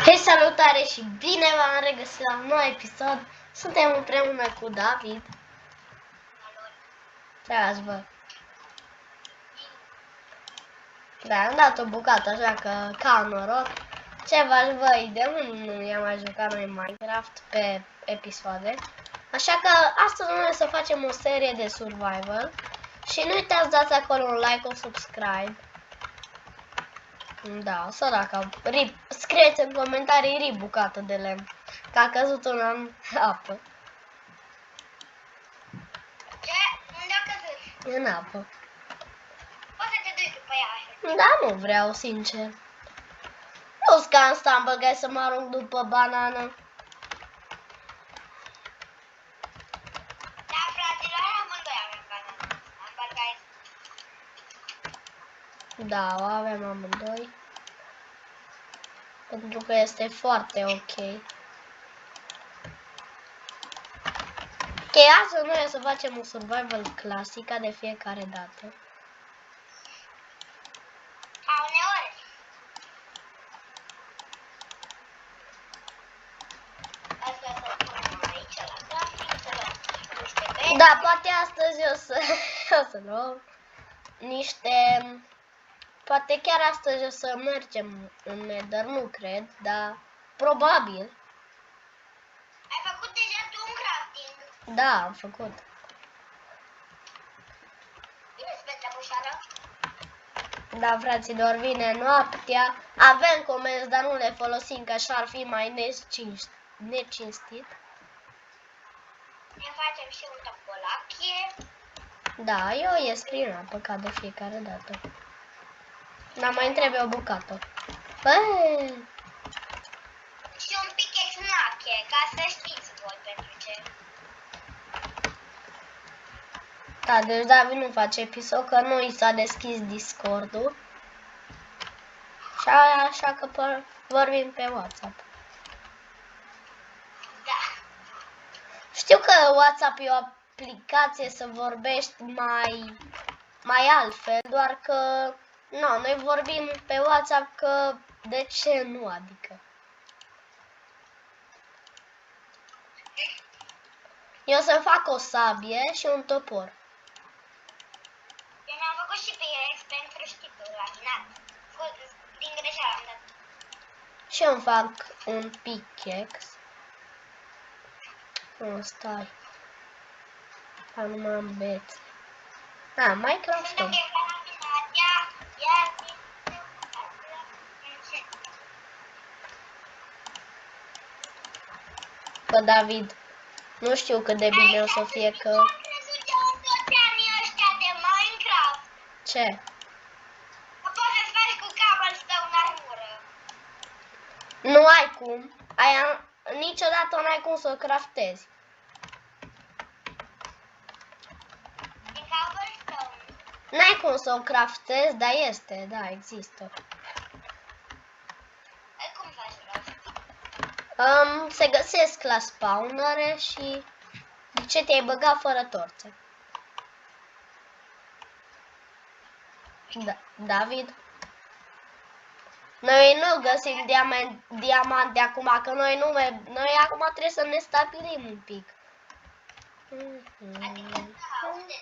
Hei, salutare și bine v-am regăsit la un nou episod. Suntem împreună cu David. Ce azi, bă? Da, am dat o bucată, așa că ca noroc. Ce v-aș voi, de unde nu i-am mai jucat noi Minecraft pe episoade. Așa că astăzi noi o să facem o serie de survival. Și nu uitați, dați acolo un like, un subscribe. Da, săraca, scrieți în comentarii ri bucată de lemn, că a căzut una în apă. Ce? Unde a căzut? În apă. Poți să te duci după ea așa. Da, nu vreau, sincer. Nu-s ca în stan, băgai să mă arunc după banană. Da, fraților, amândoi avem banană. Am băgat. Da, o avem amândoi. Pentru că este foarte ok. Ok, astăzi noi o să facem un survival clasic ca de fiecare dată. A uneori. Asta să punem aici la grafic, să luăm niște beni. Da, poate astăzi o să luăm niște... Poate chiar astăzi o să mergem în Nether, nu cred, dar probabil. Ai făcut deja tu un crafting. Da, am făcut. Bine-ți pe trăbușară. Da, fraților, vine noaptea. Avem comenzi, dar nu le folosim, că așa ar fi mai necinstit. Ne facem și un topolache. Da, eu ies prin apă ca de fiecare dată. Dar mai trebuie o bucată. Băi! Și un pickaxe snache, ca să știți voi pentru ce. Da, deci David nu face episod, că nu i s-a deschis Discord-ul. Și așa că vorbim pe WhatsApp. Da. Știu că WhatsApp e o aplicație să vorbești mai altfel, doar că nu, noi vorbim pe WhatsApp, că de ce nu, adică. Eu să fac o sabie și un topor. Eu mi-am făcut și pickaxe pentru știtul la final. Din greșeală am dat. Și eu îmi fac un pickaxe. Nu, stai. Dar nu mă am bețe. A, Minecraft. Sunt ok, la final. Ia. Bă, David, nu știu cât de bine o să fie că... Am crezut eu în toți anii ăștia de Minecraft. Ce? Că poți să-ți faci cu cobblestone armură. Nu ai cum. Niciodată n-ai cum să o craftezi. Din cobblestone. N-ai cum să o craftezi, dar este, da, există. Ai cum faci rost? Se găsesc la spawnere și... De ce te-ai băgat fără torțe? Da, David? Noi nu găsim diamante acum, că noi acum trebuie să ne stabilim un pic. Adică, da, unde?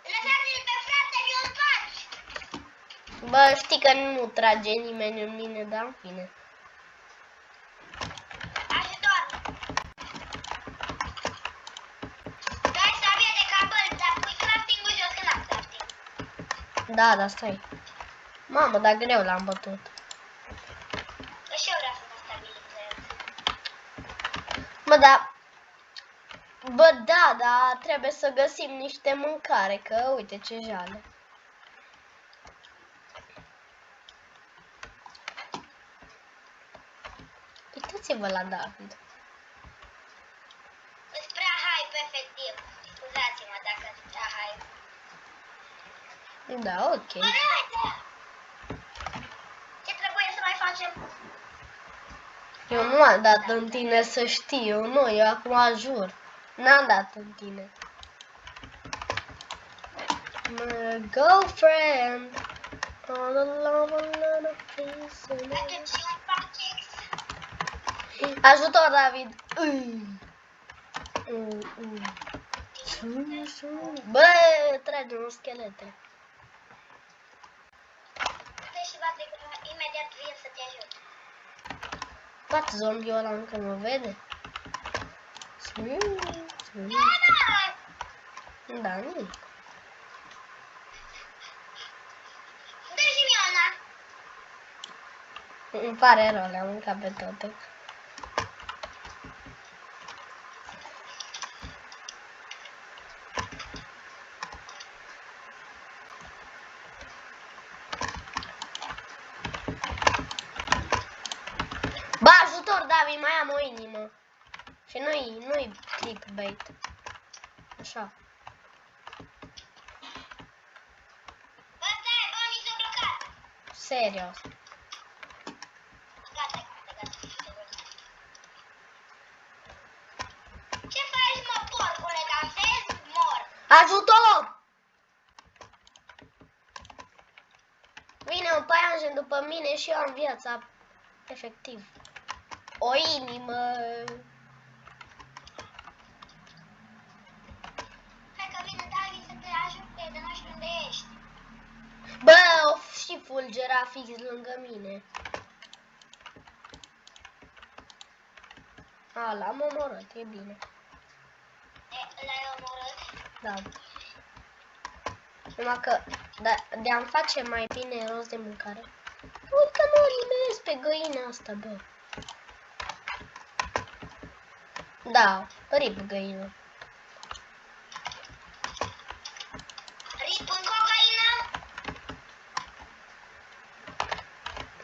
Lăsați-l pe frate, mi-o spargi! Bă, știi că nu trage nimeni în mine, dar în fine. Ajutor! Dai sabie de cable, dar pui crafting-ul jos, că n-am crafting. Da, da, stai. Mamă, dar greu l-am bătut. Că și eu vreau să mă stabilizez. Bă, da, trebuie să găsim niște mâncare, că uite ce jale. Uitați-vă la David. Îți prea hype, efectiv. Scuzați-mă dacă îți prea hype. Da, ok. Bă, nu uite! Ce trebuie să mai facem? Eu nu am dat în tine să știu, nu, eu acum jur. N-am dat în tine. My girlfriend. All alone, Atunci un pachex. Ajutor, David! Bă, trage un schelete. Deci bate că imediat vin să te ajut. Poate zombiul ăla încă mă vede? Da, nu. Dă-și mie una. Îmi pare rău, le-am mâncat pe toate. Bă, ajutor, David, mai am o inimă. Și nu-i clickbait. Așa. Bă, stai, bă, mi s-a blocat. Serios. Gata. Ce faci, mă, porcule? Dansezi? Mor. Ajutor! Vine un paianjen după mine și eu am viața. Efectiv. O inimă. Hai că vine David să te ajute, de nu știu unde ești. Bă, o și fulgera fix lângă mine. A, l-am omorât, e bine. L-ai omorât? Da. Numai că de-am face mai bine rost de mâncare. Uite că nu eliminez pe găina asta, bă. Da, rip găină. Rip în cocaină?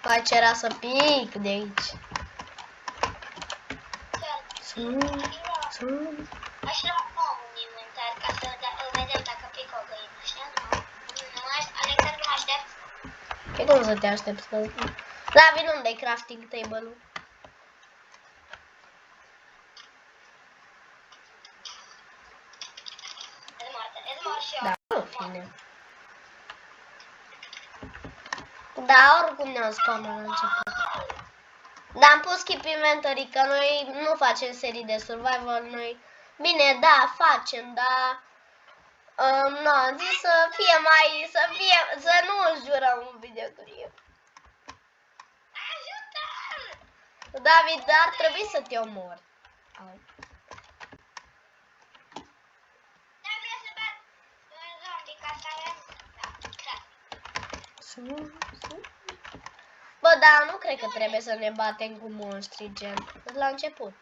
Mai cerea să pic de aici. Aș lua un inventar ca să vedem dacă pic o găină, așa? Nu, Alexandru, mă aștepți? Pe cum să te aștepți? Da, vin unde-i crafting table-ul? Îți mor și eu. Da, în fine. Da, oricum ne-am spawnat la început. Dar am pus keep inventory, că noi nu facem serii de survival, noi... Bine, da, facem, dar... nu, am zis să fie mai... să nu jurăm un video cu el. Ajută-l! David, dar trebuie să te omori. Au. Dar vreau să bat un zombie ca să avem... Da, Bă, da, nu cred că trebuie să ne batem cu monștri, gen. La început.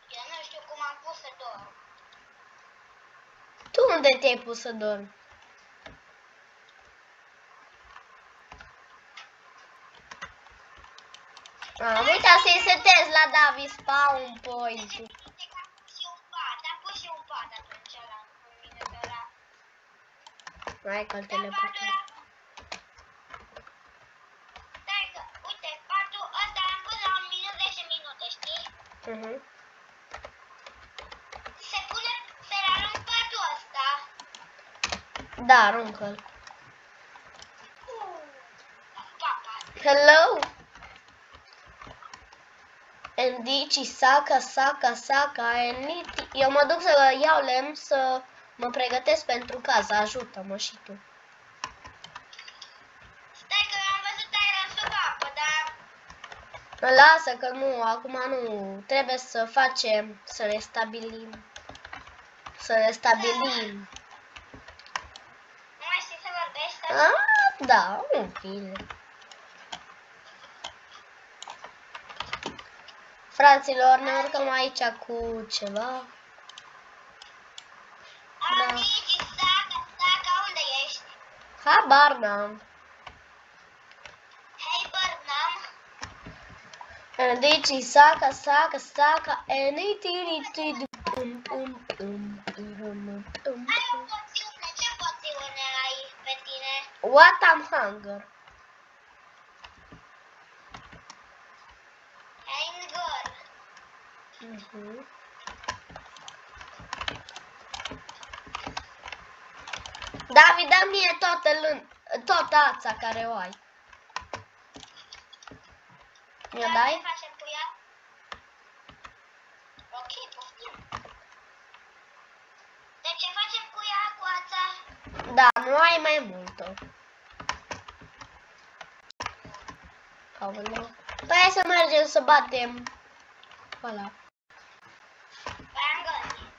Eu nu știu cum am pus să dorm. Tu unde te-ai pus să dormi? Am uitat să-i setez la David spawn point. Am pus și un pat atunci ăla, în minutul ăla. Hai că-l Dar teleportăm. Stai că, uite, patul ăsta l-am pus la 1 minut 10 minute, știi? Se arunc patul ăsta. Da, aruncă-l. Papa. Hello? Endici, saca, eniti. Eu mă duc să iau lemn să mă pregătesc pentru casă. Ajută-mă și tu. Stai că am văzut aia sub apă, dar... Lasă că nu, acum nu. Trebuie să facem, să ne stabilim. Nu mai știi să vorbești? Da, în fine. Fraților, ne urcăm aici cu ceva. Amici, saca, unde ești? Habar n-am. Hei, Bărnam. Deci, saca, eniti. Ai o poțiune, ce poțiune ai pe tine? What am hunger? Anger. David, dă mie toată Tot ața care o ai. Mi-o Dar dai? ce facem cu ea? Ok, poftim. Deci ce facem cu ea, cu ața? Da, nu ai mai multă. Aoleu. Păi hai să mergem să batem ăla. Bangoni.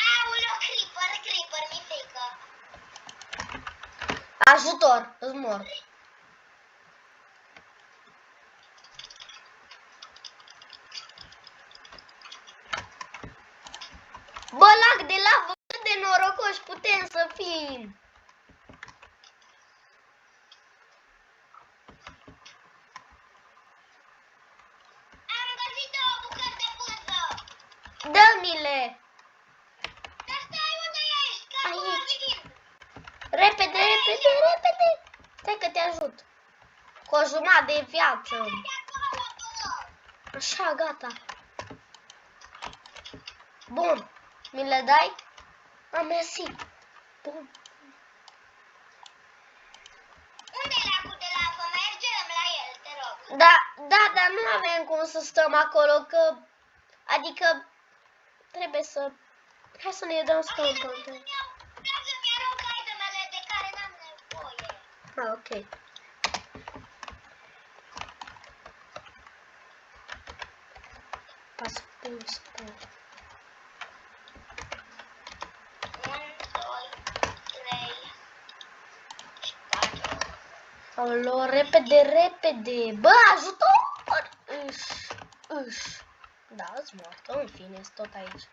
Aoleu, creeper, mi-e frică. Ajutor, îți mor. Bă, lac de lavă, cât de norocoși putem să fim. Am găsit două bucăți de pânză. Dă-mi-le. Dar stai, unde ești? Că acum Aici. vin. Repede, repede, repede. Stai că te ajut. Cu o jumătate de viață. De acolo, tu. Așa, gata. Bun. Mi le dai? Am mersi. Bun. Unde e lacul de lavă? Mergem la el, te rog. Da, dar nu avem cum să stăm acolo, că... Adică... Trebuie să... Hai să ne dăm stăm pe Vreau să-mi arunc itemele de care n-am nevoie. Ah, ok. Pas pus pe... 1, 2, 3, 4. Alo, repede, repede. Bă, ajutor! Îș. Da, îți moartă, în fine, sunt tot aici.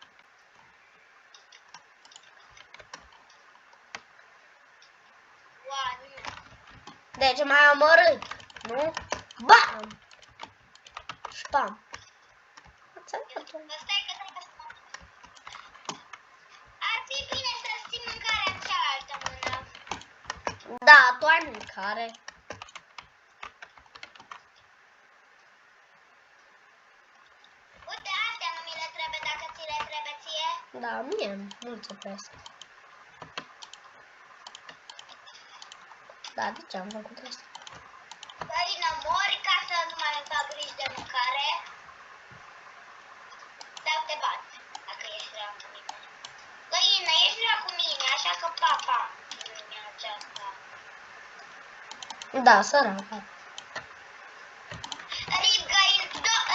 Deci m-ai omorât, nu? Bam! Spam. Stai că trebuie să... Ar fi bine să ții mâncarea în cealaltă mână. Da, tu ai mâncare. Uite, astea nu mi le trebuie dacă ți le trebuie ție. Da, mie mulțumesc. Da, de ce am făcut asta? Cărină, mori ca să nu mai îmi fac griji de mâncare. Sau te bat, dacă ești rea cu mine. Cărină, ești rea cu mine, așa că papa. Lumea aceasta. Da, săraca.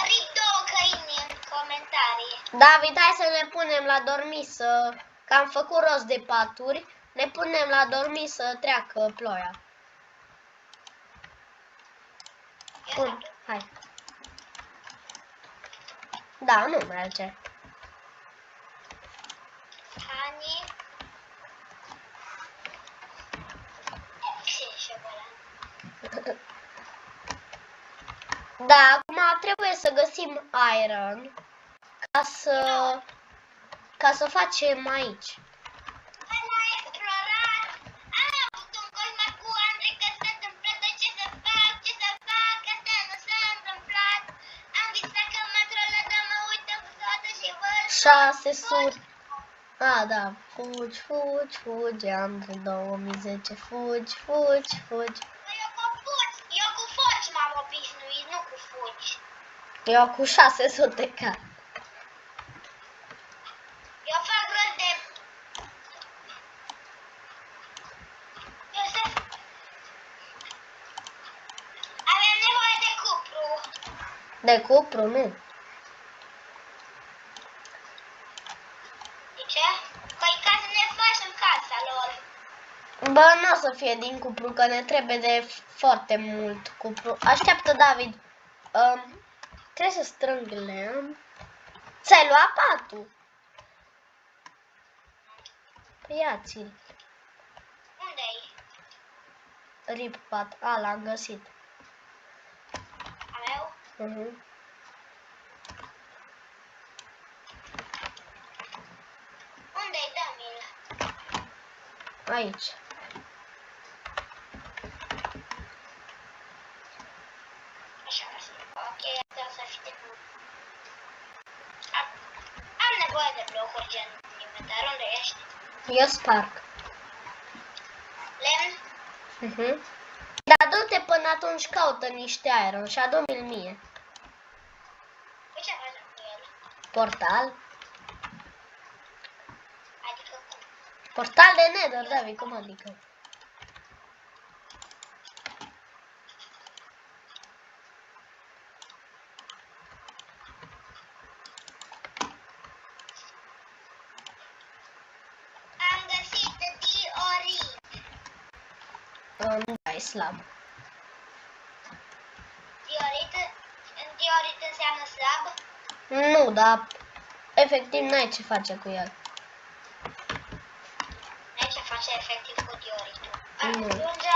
Rip două căini în comentarii. David, hai să ne punem la dormit să... Că am făcut rost de paturi. Ne punem la dormit să treacă ploaia. Bun, hai. Da, nu merge. Hani. Ce șobolan. Da, acum trebuie să găsim iron ca să facem aici. Am explorat. Am avut un coșmar cu Andrei că s-a întâmplat. Dar ce să fac, asta nu s-a întâmplat. Am visat că mă trolă, dar mă uit în toată și văd 600. A, da, fugi, Andrei 2010, fugi. Eu cu foci m-am obișnuit, nu cu fugi. Eu cu 600k. Eu fac rost de... Iosef, avem nevoie de cupru. De cupru, nu. De ce? Păi ca să ne facem casa lor. Bă, nu o să fie din cupru, că ne trebuie de foarte mult cupru. Așteaptă, David. Trebuie să strâng lemn. Ți-ai luat patul? Păi ia-ți-l. Unde-i? Rip pat. A, l-am găsit. A meu? Unde-i? Dă-mi-l. Aici. Așa, ok, asta o să fie de... Am nevoie de blocuri gen inventar. Unde ești? Eu sparg. Lemn? Dar du-te până atunci, caută niște iron și adu-mi-l mie. Păi ce facem cu el? Portal? Adică cum? Portal de Nether, David, cum adică? Am găsit diorit. Da, e slab. Diorit înseamnă slab? Nu, dar efectiv n-ai ce face cu el. N-ai ce face efectiv cu dioritul. Nu. Ajunge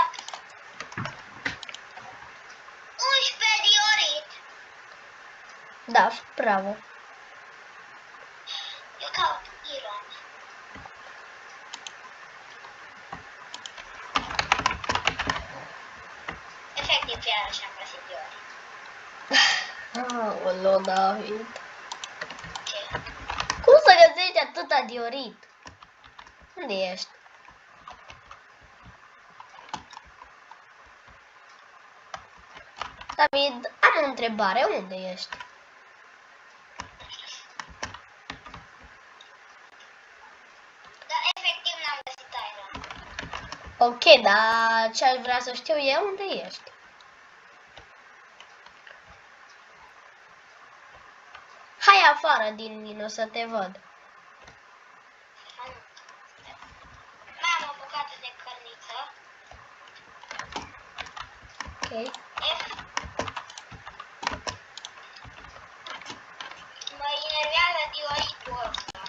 11 diorit. Da, bravo. Eu caut iron. Efectiv, iarăși am găsit diorit. Aoleu, David. Ce? Cum să găsești atâta diorit? Unde ești? David, am o întrebare. Unde ești? Dar efectiv n-am găsit iron. Ok, dar ce aș vrea să știu eu, unde ești? Hai afară din mine, o să te văd. Mai am o bucată de cărniță. Ok. F. Mă enervează dioritul ăsta.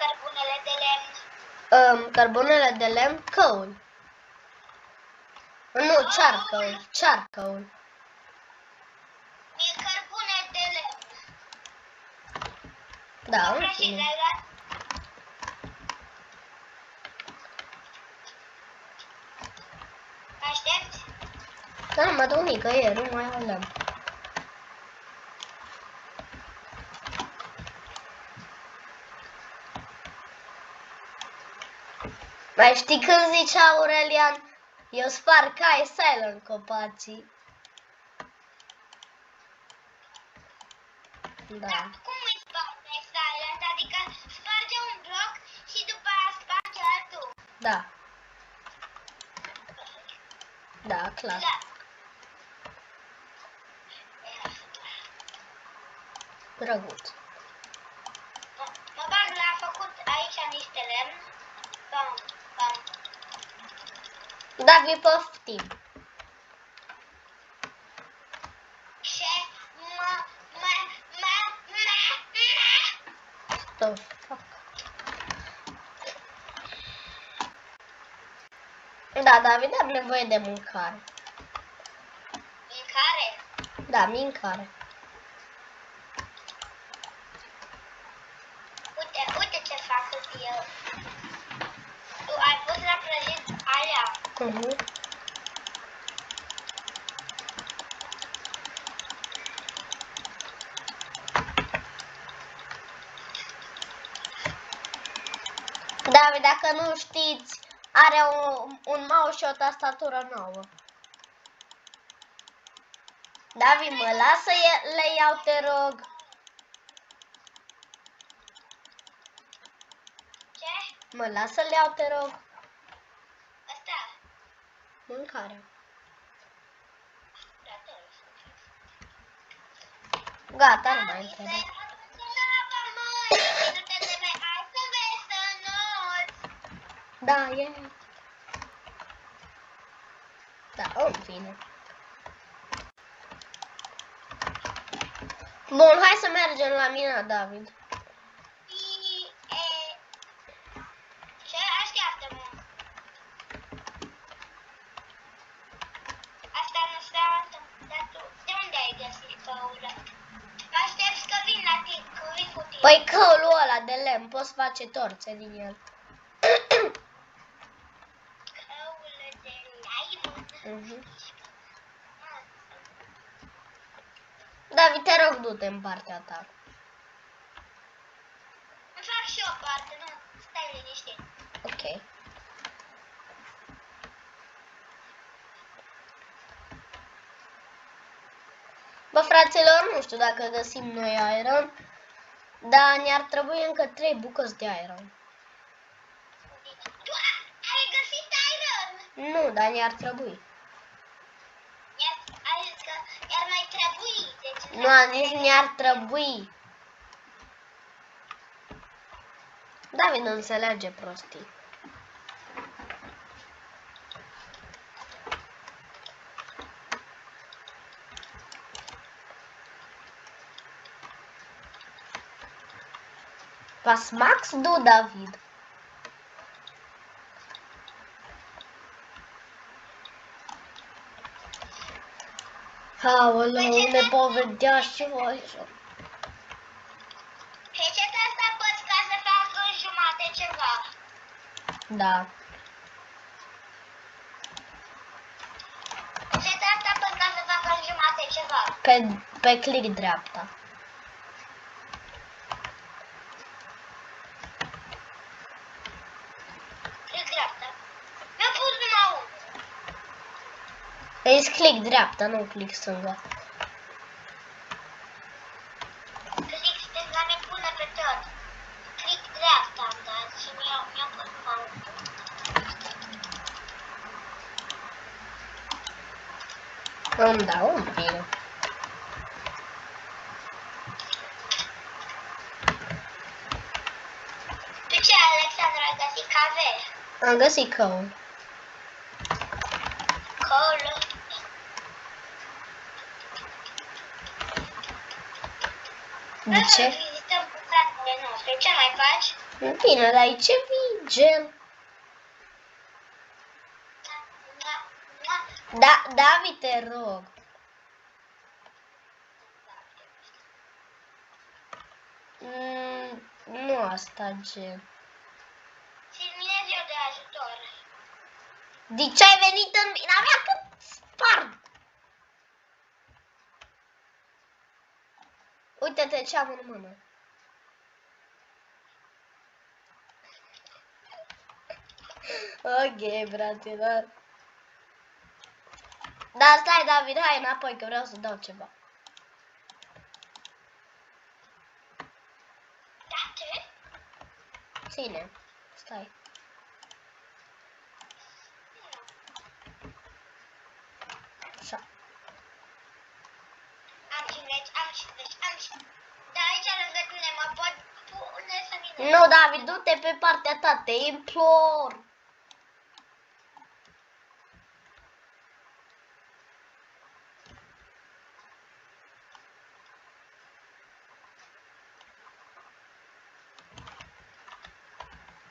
Cărbunele de lemn. Cărbunele de lemn, căul. Nu, charcoal. Charcoal. Mie cărbune de lemn. Da, Vreau în și fine. le-ai luat? Aștepți? Dar nu mă duc nicăieri, nu mai am lemn. Mai știi când zicea Aurelian? Eu sparg cai silent copacii. Da. Dar cum îi sparge silent? Adică sparge un bloc și după aia sparge altul. Da. Da, clar. Da. Drăguț. Mă bag la făcut aici niște lemn. Pam, pam. Da, vi poftim. Ce? The fuck? Da, David, am nevoie de mâncare. Mâncare? Da, mâncare. Uite ce fac eu. Tu ai pus la prăjit alea. David, dacă nu știți, are un mouse și o tastatură nouă. David, mă lasă le iau, te rog. Ce? Mă lasă le iau, te rog. Asta. Mâncare. Da, te rog. Gata, nu mai trebuie. Da, e. Da, în fine. Bun, hai să mergem la mine, David. Ce așteaptă-mă? Asta nu s-a întâmplat. De unde ai găsit căul? Aștept că vin la tine, că vin cu tine. Păi căul ăla de lemn, poți face torțe din el. Căul de laibă. David, te rog, du-te în partea ta. Îmi fac și o parte, nu? Stai liniștit. Ok. Bă, fraților, nu știu dacă găsim noi iron, dar ne-ar trebui încă 3 bucăți de iron. Tu ai găsit iron? Nu, dar ne-ar trebui. Ai zis că i-ar mai trebui. Deci Nu am zis ne-ar trebui. David nu înțelege prostii. Was magst du, David? Aoleu, ne povedeați ceva așa. Pe ce asta poți ca să facă în jumate ceva? Da. Pe ce asta poți ca să facă în jumate ceva? Pe click dreapta. Click dreapta. Mi-a pus numai unul. Îi click dreapta, nu click stânga. Click stânga mi pune pe tot. Click dreapta am dat și mi-a pus numai unul. Îmi dau un pic. Tu ce, Alexandru, ai găsit cave? Am găsit căul. Colo. De ce? Vizităm cu fratele nostru. Ce mai faci? Bine, dar ce vii, gen? Da, David, te rog. Nu asta, gen. Țin-mi eu de ajutor. De ce ai venit în mina mea că spart? Uite-te ce am în mână. Ok, fraților. Da, stai, David, hai înapoi că vreau să dau ceva. Da, ce? Ține. Stai. Așa. Am 50, am 50, am 50. Dar aici lângă tine mă pot pune să vină. Nu, David, du-te pe partea ta, te implor.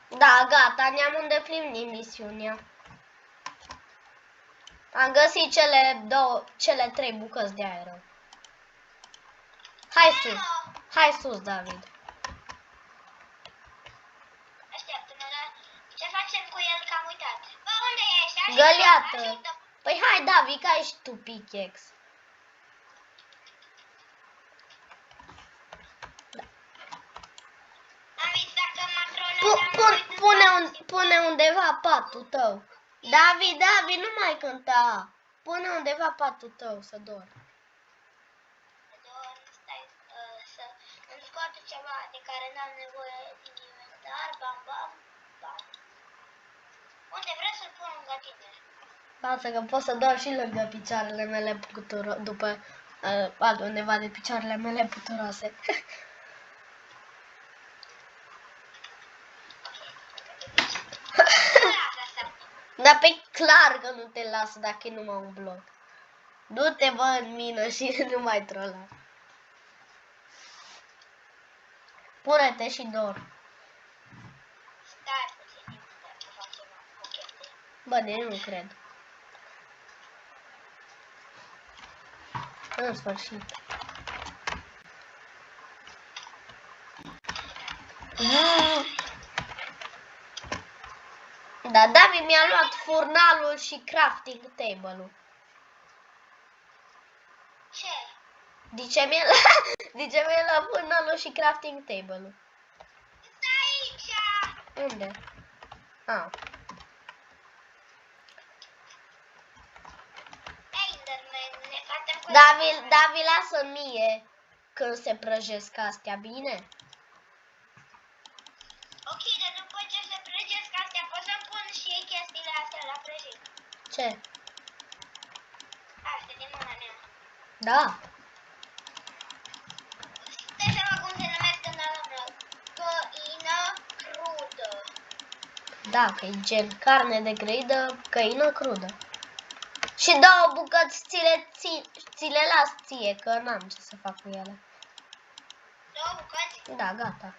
Da, gata, ne-am îndeplinit misiunea. Am găsit cele 3 bucăți de aer. Hai sus. Hai sus, David. Așteaptă-mă, dar ce facem cu el că am uitat? Bă, unde ești? Găleată. Ajută. Păi hai, David, că ai și tu pickaxe. Am visat că m-a trolat. Pune undeva patul tău. David, nu mai cânta. Pune undeva patul tău să dormi. Stai să îmi scot ceva de care n-am nevoie din inventar. Bam, bam, bam. Unde vreau să-l pun lângă tine? Lasă că pot să dorm și lângă picioarele mele puturoase, după altundeva de picioarele mele puturoase. Lasă asta. Dar pe clar că nu te lasă dacă e numai un bloc. Du-te, bă, în mină și nu mai trola. Pune-te și dorm. Stai puțin, să fac ceva cu chestii. Bă, de nu cred. În sfârșit. Da, David mi-a luat furnalul și crafting table-ul. Ce? Dice mi-a luat furnalul și crafting table-ul. Stai aici! Unde? Ah. Enderman, ne facem cu... David, lasă mie când se prăjesc astea, bine? Ok, dar după ce se prăjesc astea, pot să pun și chestiile astea la prăjit. Ce? Astea din mâna mea. Da. Stai să văd cum se numesc când am luat. Căină crudă. Da, că e gen carne de grăidă, căină crudă. Și două bucăți ți le las ție, că n-am ce să fac cu ele. Două bucăți? Da, gata.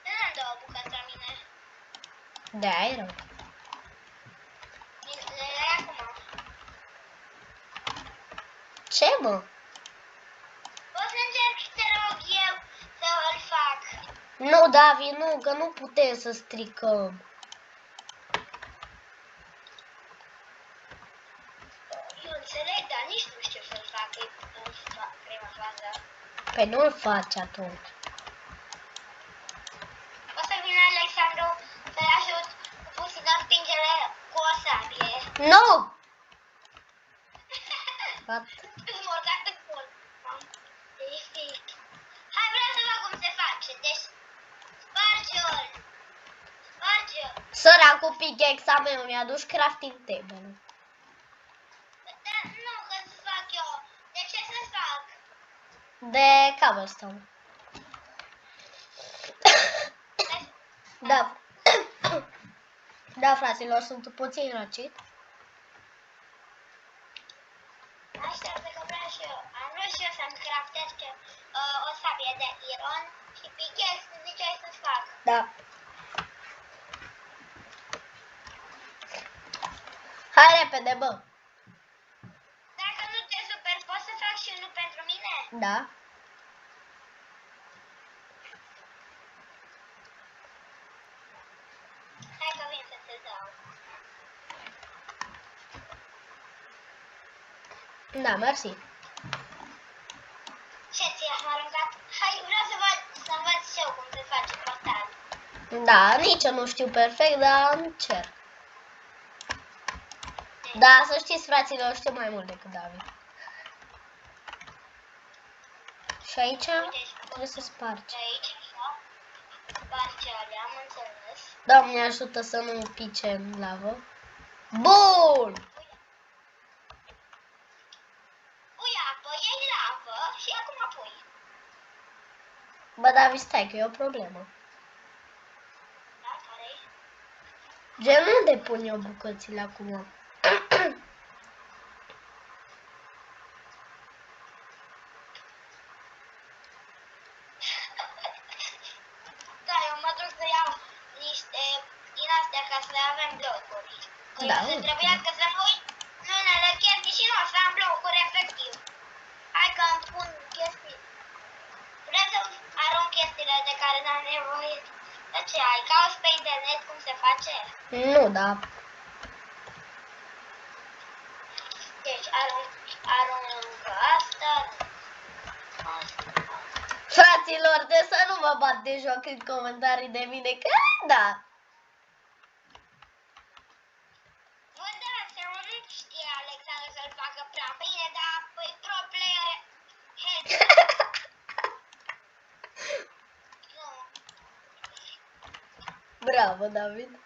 Nu am două bucăți la mine. De-aia e rău. Le iei acum. Ce, mă? Poți să încerc, te rog eu, să îl fac. Nu, David, nu, că nu putem să stricăm. Eu înțeleg, dar nici nu știu să-l fac în prima fază. Păi nu-l faci atunci. O să vină Alexandru să-l ajut puțin în împingere cu o sabie. Nu! Îți mor, dar îți mor. Hai, vreau să văd cum se face. Deci, sparge-l. Sparge-l. Săracul pickaxe-a meu mi-a dus crafting table-ul. Dar nu, că să fac eu. De ce să fac? De cobblestone. Da. Da, fraților, sunt puțin răcit. Așteaptă că vreau și eu. Am vrut și eu să-mi craftez o sabie de iron și pickaxe, ziceai să-ți fac. Da. Hai repede, bă. Dacă nu te super, poți să fac și unul pentru mine? Da. Hai că vin să te dau. Da, mersi. Ce ți-am aruncat? Hai, vreau să învăț și eu cum se face portal. Da, nici eu nu știu perfect, dar încerc. Da, să știți, fraților, știu mai mult decât David. Și aici trebuie să spargi. De aici, așa. Spargeale, am înțeles. Doamne ajută să nu pice în lavă. Bun! Pui apă, iei lavă și acum pui. Bă, David, stai că e o problemă. Da, care-i? Gen, unde pun eu bucățile acum? Da, eu mă duc să iau niște din astea ca să le avem blocuri. Că Da, eu să trebuia că să mă uit în unele chestii și nu o să am blocuri efectiv. Hai că îmi pun chestii. Vreau să arunc chestiile de care n-am nevoie. De ce ai? Cauți pe internet cum se face? Nu, da. Deci arunc asta. Fraților, de să nu mă bat de joc în comentarii de mine, că da. Bă, da, se urât știe Alexandru să-l facă prea bine, dar păi pro player head. Nu. Bravo, David.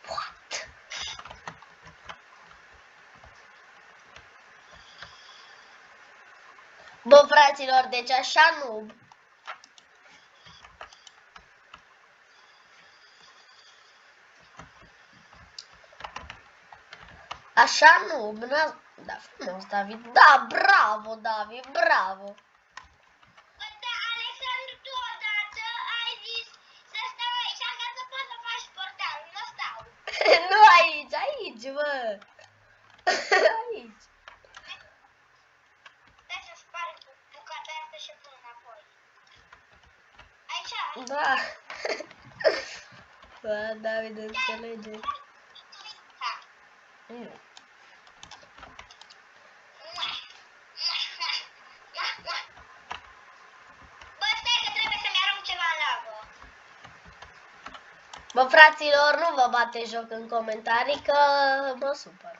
What? Bă, fraților, deci așa nu. Așa nu. Da, frumos, David. Da, bravo, David, bravo. Da, Alexandru, tu odată ai zis să stau aici ca să poți să faci portalul. Nu stau. Nu aici, aici, bă. Aici. Dai să sparg bucata asta și pun înapoi. Aici? Da. Bă, David, înțelege. Ha. Nu. Bă, stai că trebuie să-mi arunc ceva în lavă. Bă, fraților, nu vă bate joc în comentarii că mă supăr.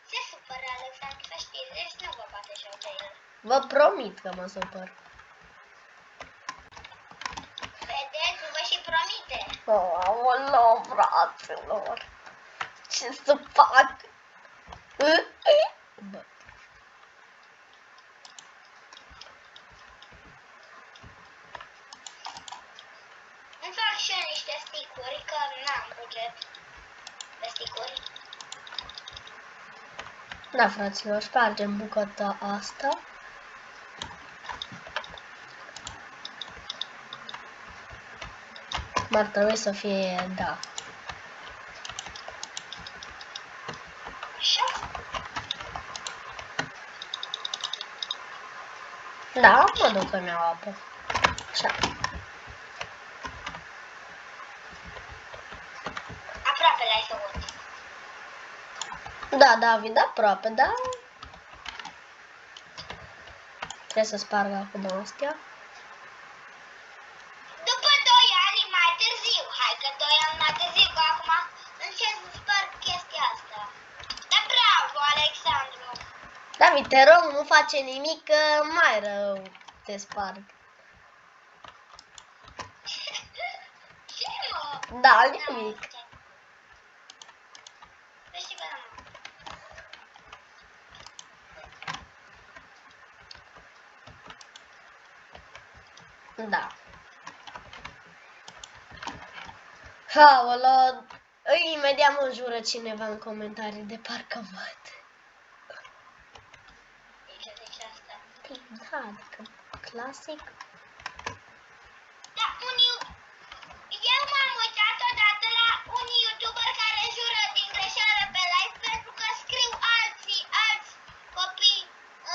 Se supără Alexandru, să știți, deci nu vă bate joc de el. Vă promit că mă supăr. Vedeți, vă și promite. Aoleu, fraților. Ce să fac? Bă. Îmi fac și eu niște sticuri, că n-am buget de sticuri. Da, fraților, spargem bucata asta. Ar trebui să fie, da. Așa? Da, mă duc că mi-au apă. Așa. Aproape l-ai făcut. Da, David, aproape, da. Trebuie să sparg acum astea. După 2 ani mai târziu. Hai că 2 ani mai târziu, că acum încerc să sparg chestia asta. Dar bravo, Alexandru! David, te rog, nu face nimic, că mai rău te sparg. Ce, mă? Da, nimic. Să știi că n-am. Da. Aoleu, imediat mă jură cineva în comentarii de parcă văd. Deci asta. Da, adică clasic. Da, eu m-am uitat odată la un youtuber care jură din greșeală pe live pentru că scriu alți copii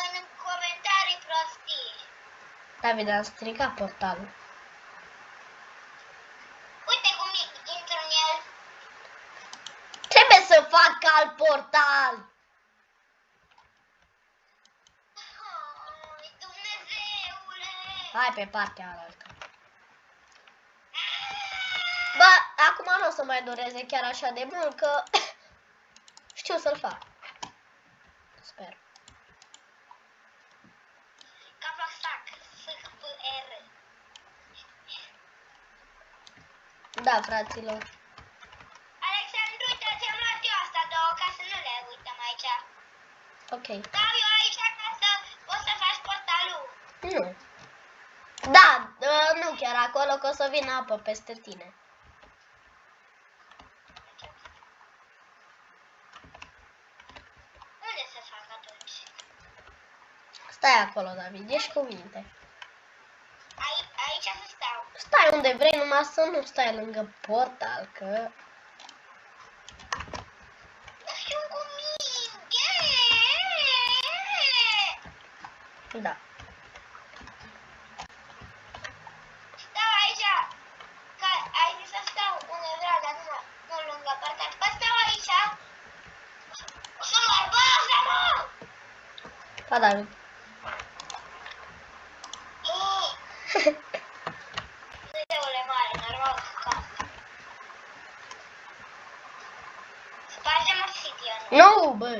în comentarii prostii. David, am stricat portalul. Uite cum intru în el. Trebuie să fac alt portal. Ai, Dumnezeule! Hai pe partea alaltă. Bă, acum nu o să mai dureze chiar așa de mult, că știu să-l fac. Sper. Capasac, S-H-P-R. Da, fraților. Alexandru, uite, ți-am luat eu asta două ca să nu le uităm aici. Ok. Dau eu aici ca să poți să faci portalul. Nu. Da, nu chiar acolo, că o să vină apă peste tine. Unde să fac atunci? Stai acolo, David, ești cu minte. Aici să stau. Stai unde vrei, numai să nu stai lângă portal, că... Eu cu minte. Da. Stau aici. Că ai zis să stau unde vreau, dar nu lângă portal. Bă, stau aici. O să mor, bă, o să mor. Pa, David. Dumnezeule mare, normal că... Spargem obsidian. Nu, bă.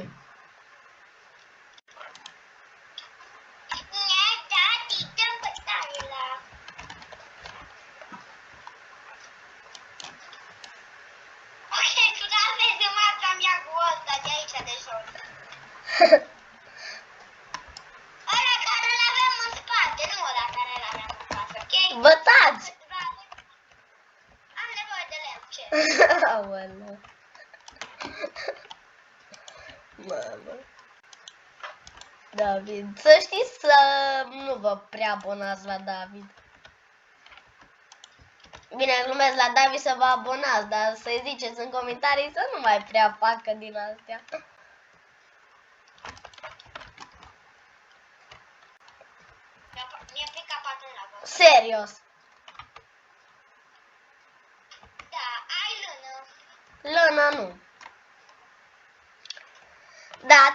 Nie, tati, dăm bătaie la... Ok, tu n-ai rezumat amiagul ăsta de aici de jos. Ăla care Aoleu. Mamă. David, să știți să nu vă prea abonați la David. Bine, glumesc la David să vă abonați, dar să-i ziceți în comentarii să nu mai prea facă din astea. Mi-a plecat patru la Serios. Da, ai lână. Lăna nu. Da,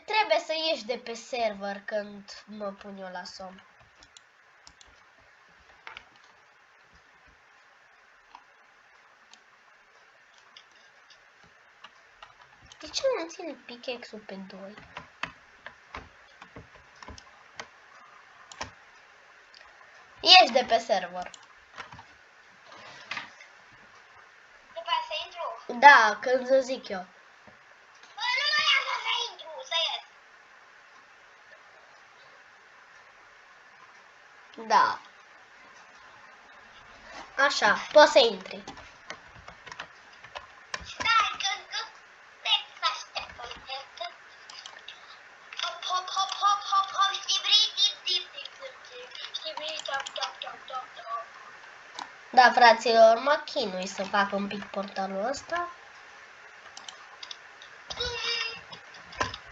trebuie să ieși de pe server când mă pun eu la somn. De ce nu ține pickaxe-ul pe 2? Ieși de pe server. După aia să intru. Da, când să zic eu. Bă, nu mai am să intru, să ies. Da. Așa, poți să intri. Stai, că stai să aștept, uite. Hop, hop, hop, hop, hop, hop, știbri, dip, dip, dip, dip, dip. Știbri, top, top, top, top, top. Da, fraților, mă chinui să fac un pic portalul ăsta.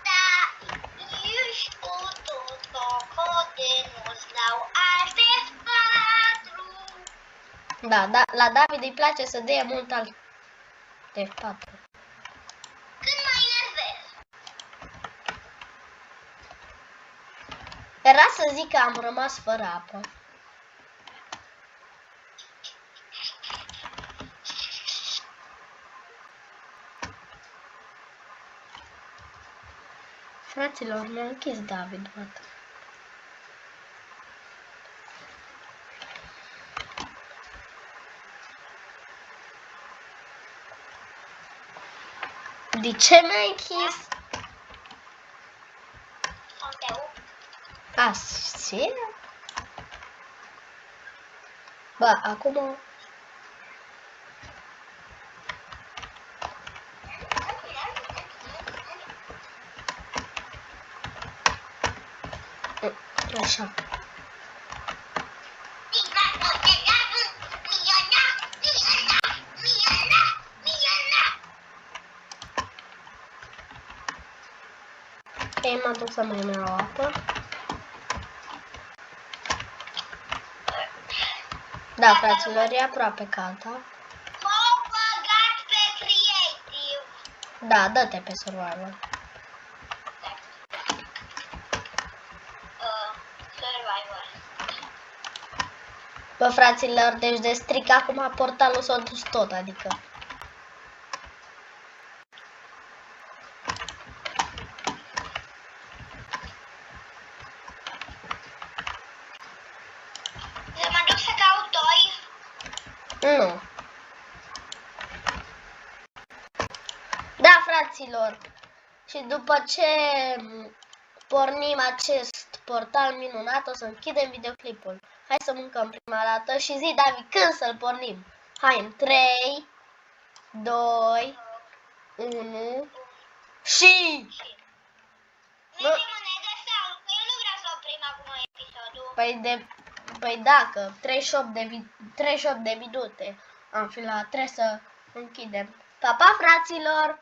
Da, ești cu tot de nu-ți dau alte patru. Da, la David îi place să dea mult al F4. Când mai nervez. Era să zic că am rămas fără apă. Fraților, mi-a închis David, văd. De ce mi-a închis? Sunt eu. Așa? Bă, acum... Așa. Ei, mă duc să mai iau apă. Da, fraților, e aproape gata. M-au băgat pe creative. Da, dă-te pe survival. Survivor. Bă, fraților, deci de stric acum portalul s-a dus tot, adică. Să mă duc să caut doi. Nu. Da, fraților. Și după ce pornim acest portal minunat, o să închidem videoclipul. Hai să mâncăm prima dată și zi, David, când să-l pornim. Hai, în 3, 2, 1 și... Mergem monede sau? Că eu nu vreau să oprim acum episodul. Păi dacă 38 de minute am fi la, trebuie să închidem. Pa, pa, fraților!